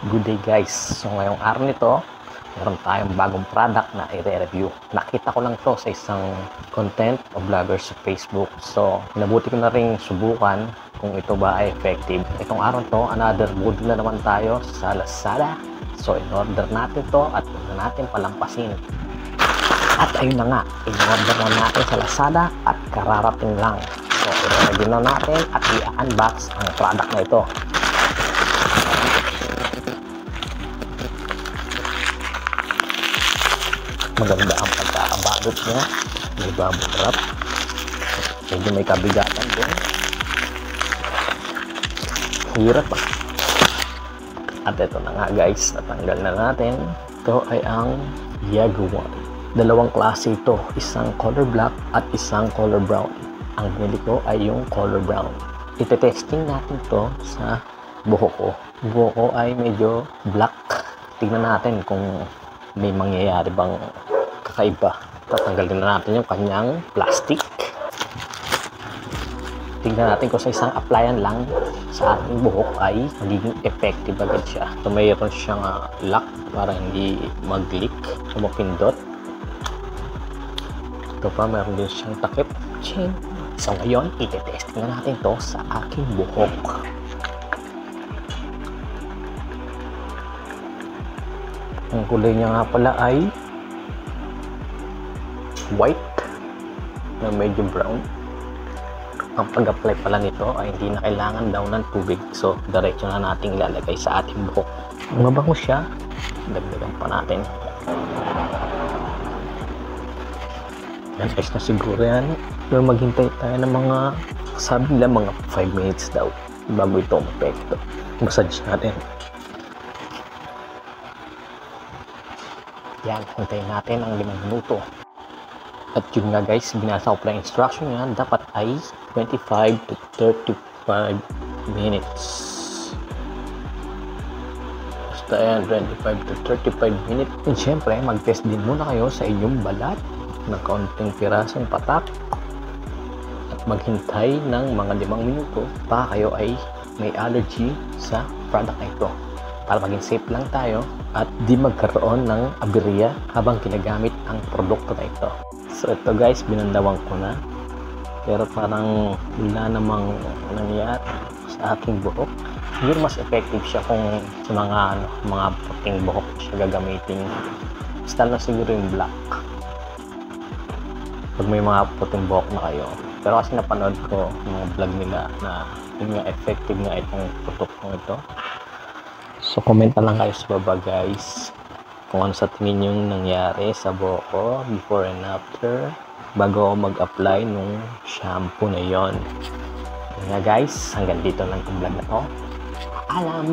Good day guys. So ngayong araw nito, meron tayong bagong product na i-review. Nakita ko lang to sa isang content o vlogger sa Facebook. So nabuti ko na rin subukan kung ito ba ay effective. Itong araw to, another mood na naman tayo sa Lazada. So in-order natin to at huwag na natin palampasin. At ayun na nga, in-order na natin sa Lazada at kararating lang. So i-review na natin at i-unbox ang product na ito. Maganda ang pagkakabalot niya. May bubble wrap. Medyo may kabigatan din. Hirap pa. At ito na nga guys, natanggal na natin. Ito ay ang Jaguar. Dalawang klase ito. Isang color black at isang color brown. Ang binili ko ay yung color brown. Ite-testing natin to sa buhok ko. Buhok ko ay medyo black. Tingnan natin kung may mangyayari bang kakaiba. Tatanggalin na natin yung kanyang plastic. Tingnan natin kung sa isang applyan lang sa ating buhok ay magiging effective agad siya. So mayroon siyang lock para hindi mag-leak o mapindot. Ito pa, mayroon din siyang takip. So ngayon, ite-testing na natin to sa aking buhok. Ang kulay niya nga pala ay white na medyo brown. Ang pag-apply pala nito ay hindi na kailangan daw ng tubig. So, diretso na natin ilalagay sa ating buhok. Mabango siya. Dagdagan pa natin. Yan, guys, na siguro yan. Pero maghintay tayo ng mga, sabi nila mga 5 minutes daw bago ito mapekto. Massage natin. Yan, hintayin natin ang 5 minuto. At yun nga guys, binasa ko pala instruction niya, dapat ay 25 to 35 minutes. Basta yan, 25 to 35 minutes. And syempre, mag-test din muna kayo sa inyong balat ng kaunting pirasong patak. At maghintay ng mga 5 minuto pa kayo ay may allergy sa product na ito. Para maging safe lang tayo at di magkaroon ng aberya habang ginagamit ang produkto na ito. So ito guys, binandawan ko na. Pero parang wala namang nangyari sa aking buhok. Siguro mas effective siya kung sa mga puting buhok siya gagamitin. Basta na siguro yung black. Pag may mga puting buhok na kayo. Pero kasi napanood ko mga vlog nila na yung effective nga itong produkto ito. So, comment na lang kayo sa baba guys kung ano sa tingin yung nangyari sa buhok ko before and after bago ako mag-apply nung shampoo na yon. Nga guys, hanggang dito lang yung vlog na to. Alam!